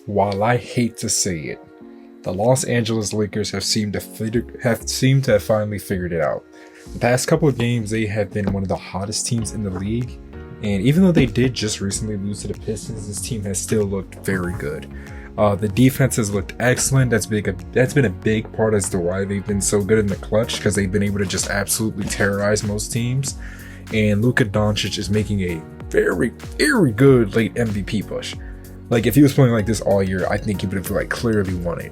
While I hate to say it, the Los Angeles Lakers have seemed to have finally figured it out. The past couple of games, they have been one of the hottest teams in the league, and even though they did just recently lose to the Pistons, this team has still looked very good. The defense has looked excellent. That's been a big part as to why they've been so good in the clutch, because they've been able to just absolutely terrorize most teams. And Luka Doncic is making a very, very good late MVP push. Like, if he was playing like this all year, I think he would have like clearly won it.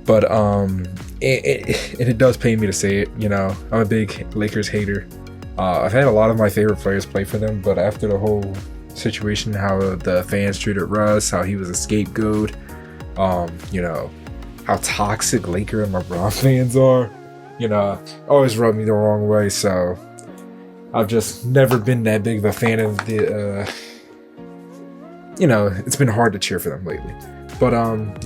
But it does pain me to say it. You know, I'm a big Lakers hater. I've had a lot of my favorite players play for them, but after the whole situation, how the fans treated Russ, how he was a scapegoat, you know, how toxic Laker and LeBron fans are, you know, always rubbed me the wrong way. So I've just never been that big of a fan of the, you know, it's been hard to cheer for them lately. But,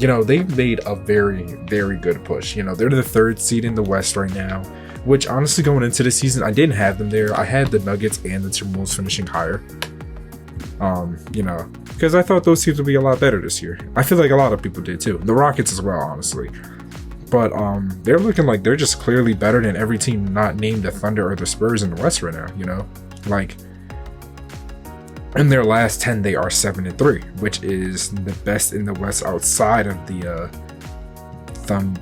you know, they've made a very, very good push. You know, they're the third seed in the West right now, which honestly going into the season, I didn't have them there. I had the Nuggets and the Timberwolves finishing higher. You know, because I thought those teams would be a lot better this year. I feel like a lot of people did too. The Rockets as well, honestly. But they're looking like they're just clearly better than every team not named the Thunder or the Spurs in the West right now, you know? Like, in their last 10, they are 7-3, which is the best in the West outside of the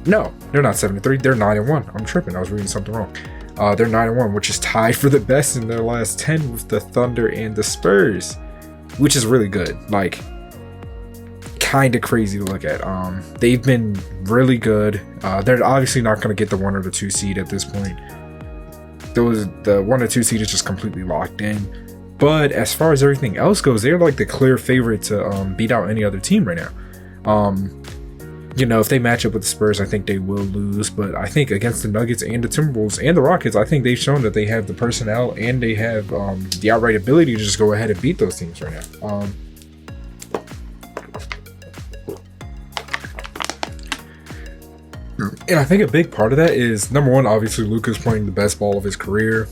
No, they're not 7-3. They're 9-1. I'm tripping. I was reading something wrong. They're 9-1, which is tied for the best in their last 10 with the Thunder and the Spurs, which is really good. Like, kind of crazy to look at. They've been really good. They're obviously not going to get the 1 or the 2 seed at this point. The 1 or 2 seed is just completely locked in. But as far as everything else goes, they're like the clear favorite to beat out any other team right now. You know, if they match up with the Spurs, I think they will lose. But I think against the Nuggets and the Timberwolves and the Rockets, I think they've shown that they have the personnel and they have the outright ability to just go ahead and beat those teams right now. And I think a big part of that is, number one, obviously Luka's playing the best ball of his career.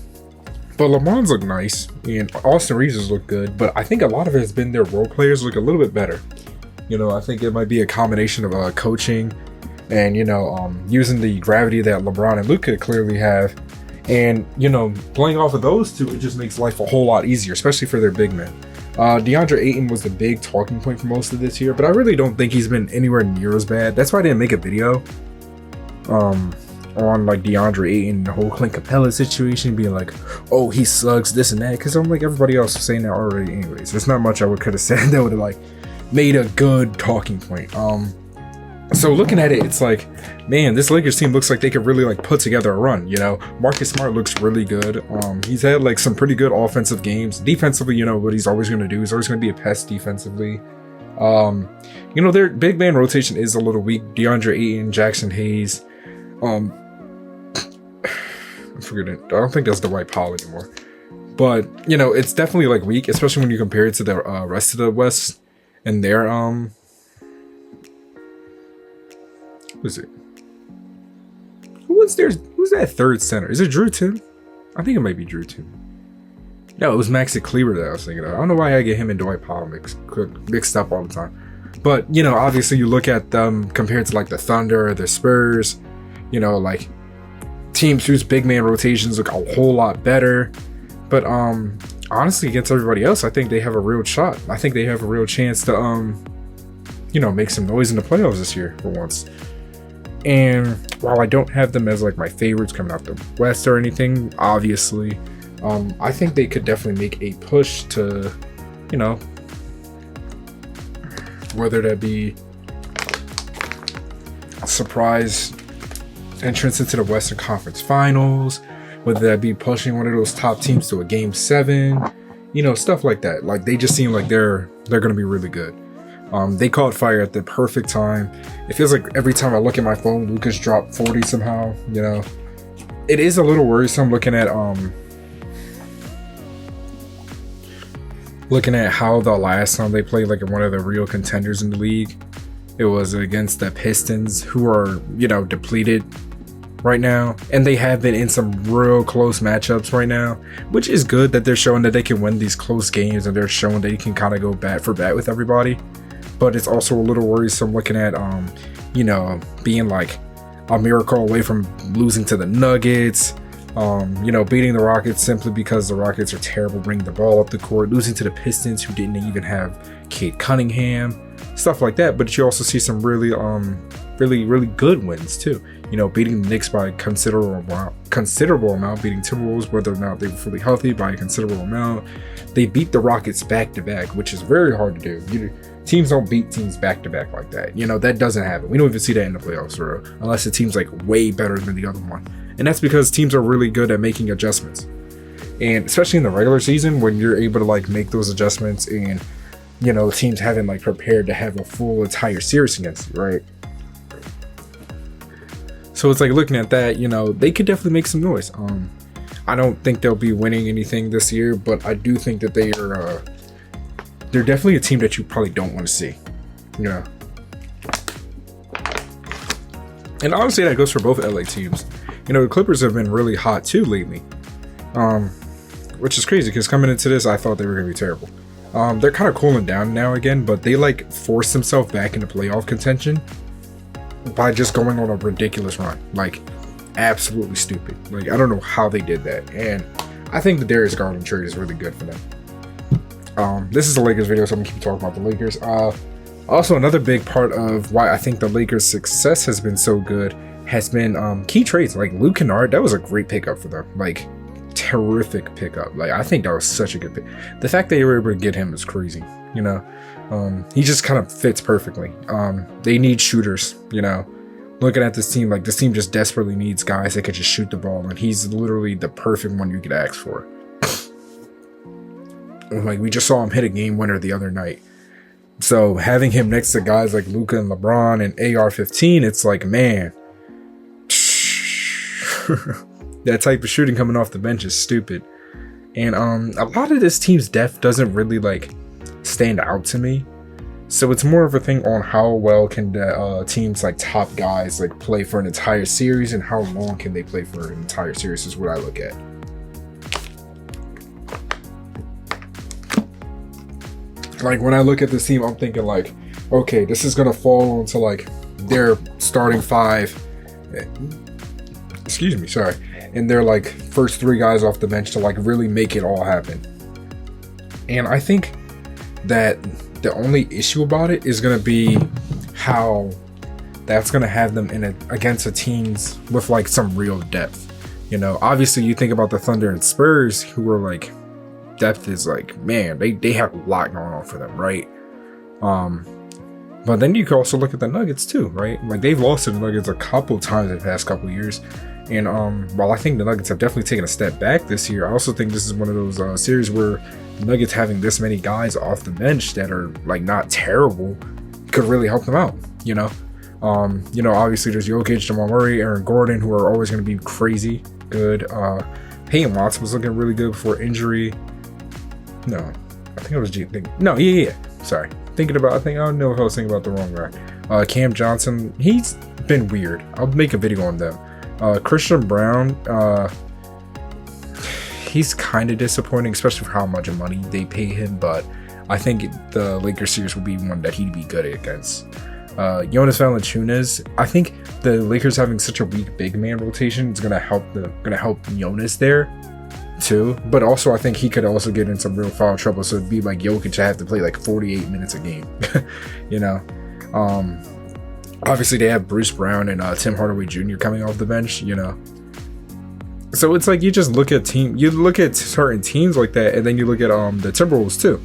But LeBron's look nice, and Austin Reeves has looked good, but I think a lot of it has been their role players look a little bit better. You know, I think it might be a combination of coaching and, you know, using the gravity that LeBron and Luka clearly have. And, you know, playing off of those two, it just makes life a whole lot easier, especially for their big men. DeAndre Ayton was the big talking point for most of this year, but I really don't think he's been anywhere near as bad. That's why I didn't make a video on like DeAndre Ayton, the whole Clint Capella situation, being like, oh, he sucks, this and that, because I'm like, everybody else was saying that already anyways. There's not much I could have said that would have like made a good talking point. So looking at it, it's like, man, this Lakers team looks like they could really like put together a run, you know? Marcus Smart looks really good. He's had like some pretty good offensive games. Defensively, you know what he's always going to do. He's always going to be a pest defensively. You know, their big man rotation is a little weak. DeAndre Ayton, Jackson Hayes, I forget it. I don't think that's Dwight Powell anymore. But, you know, it's definitely like weak, especially when you compare it to the rest of the West and their what is it? Who's that third center? Is it Drew Tim? I think it might be Drew Tim. No, it was Maxi Kleber that I was thinking of. I don't know why I get him and Dwight Powell mixed up all the time. But, you know, obviously you look at them compared to like the Thunder or the Spurs, you know, like teams whose big man rotations look a whole lot better. But honestly, against everybody else, I think they have a real shot. I think they have a real chance to you know, make some noise in the playoffs this year for once. And while I don't have them as like my favorites coming out the West or anything, obviously, I think they could definitely make a push to, you know, whether that be a surprise entrance into the Western Conference Finals, whether that be pushing one of those top teams to a Game 7, you know, stuff like that. Like, they just seem like they're going to be really good. They caught fire at the perfect time. It feels like every time I look at my phone, Luka's dropped 40 somehow, you know. It is a little worrisome looking at how the last time they played like one of the real contenders in the league, it was against the Pistons, who are, you know, depleted right now, and they have been in some real close matchups right now, which is good that they're showing that they can win these close games, and they're showing they can kind of go bat for bat with everybody. but it's also a little worrisome looking at being like a miracle away from losing to the Nuggets. Beating the Rockets simply because the Rockets are terrible bringing the ball up the court, losing to the Pistons, who didn't even have Cade Cunningham, stuff like that. But you also see some really good wins too. Beating the Knicks by a considerable amount, beating Timberwolves, whether or not they were fully healthy, by a considerable amount. They beat the Rockets back to back, which is very hard to do. Teams don't beat teams back to back like that. That doesn't happen. We don't even see that in the playoffs, unless the team's like way better than the other one. And that's because teams are really good at making adjustments. And especially in the regular season, when you're able to like make those adjustments and, teams haven't like prepared to have a full entire series against you, right? So it's like looking at that, they could definitely make some noise. I don't think they'll be winning anything this year, but I do think that they're definitely a team that you probably don't want to see, And honestly, that goes for both LA teams. The Clippers have been really hot too lately, which is crazy because coming into this, I thought they were going to be terrible. They're kind of cooling down now again, but they like forced themselves back into playoff contention by just going on a ridiculous run, like absolutely stupid. Like I don't know how they did that, and I think the Darius Garland trade is really good for them. This is a Lakers video, so I'm gonna keep talking about the Lakers. Also, another big part of why I think the Lakers' success has been so good has been key trades like Luke Kennard. That was a great pickup for them, like terrific pickup. Like I think that was such a good pick. The fact that they were able to get him is crazy. He just kind of fits perfectly. They need shooters. Looking at this team, like this team just desperately needs guys that could just shoot the ball, and he's literally the perfect one you could ask for. Like we just saw him hit a game winner the other night. So having him next to guys like Luka and LeBron and AR-15, it's like, man, that type of shooting coming off the bench is stupid. And a lot of this team's depth doesn't really like stand out to me. So it's more of a thing on how well can the team's like top guys like play for an entire series, and how long can they play for an entire series is what I look at. Like when I look at this team, I'm thinking like, okay, this is gonna fall into like their starting five. And they're like first three guys off the bench to like really make it all happen. And I think that the only issue about it is gonna be how that's gonna have them against a teams with like some real depth. Obviously you think about the Thunder and Spurs, who are like, depth is like, man, they have a lot going on for them, right? But then you can also look at the Nuggets too, right? Like they've lost to the Nuggets a couple times in the past couple years. And while I think the Nuggets have definitely taken a step back this year, I also think this is one of those series where the Nuggets having this many guys off the bench that are like not terrible could really help them out, Obviously there's Jokic, Jamal Murray, Aaron Gordon, who are always going to be crazy good. Peyton Watson was looking really good before injury. No, I think it was Sorry. I don't know if I was thinking about the wrong guy. Cam Johnson, he's been weird. I'll make a video on them. Christian Brown, he's kind of disappointing, especially for how much money they pay him, but I think the Lakers series will be one that he'd be good against. Jonas Valanciunas, I think the Lakers having such a weak big man rotation is gonna help Jonas there too, but also I think he could also get in some real foul trouble, so it'd be like Jokic to have to play like 48 minutes a game. Obviously they have Bruce Brown and Tim Hardaway Jr. coming off the bench, so it's like you just look at certain teams like that, and then you look at the Timberwolves too.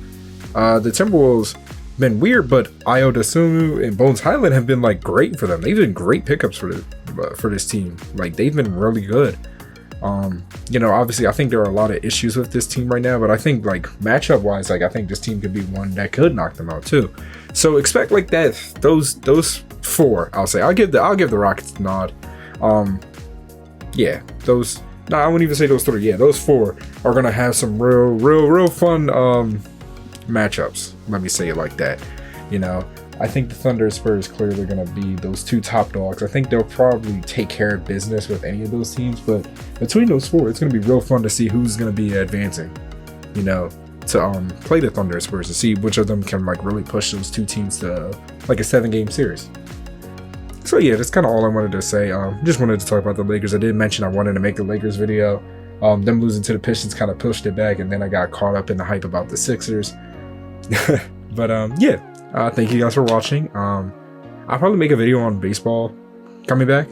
The Timberwolves been weird, but Ayo Dosunmu and Bones Highland have been like great for them. They've been great pickups for this team. Like they've been really good. Obviously I think there are a lot of issues with this team right now, but I think like matchup wise, like I think this team could be one that could knock them out too. So expect like that, those four, I'll say. I'll give the Rockets the nod. I wouldn't even say those three. Yeah, those four are gonna have some real fun matchups. Let me say it like that. I think the Thunder and Spurs clearly going to be those two top dogs. I think they'll probably take care of business with any of those teams, but between those four, it's going to be real fun to see who's going to be advancing. play the Thunder and Spurs to see which of them can like really push those two teams to like a 7-game series. So yeah, that's kind of all I wanted to say. Just wanted to talk about the Lakers. I did mention I wanted to make the Lakers video. Them losing to the Pistons kind of pushed it back, and then I got caught up in the hype about the Sixers. But yeah, thank you guys for watching. I'll probably make a video on baseball coming back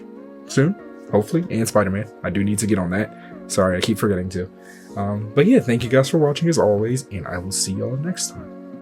soon, hopefully, and Spider-Man. I do need to get on that. Sorry, I keep forgetting to. But yeah, thank you guys for watching as always, and I will see y'all next time.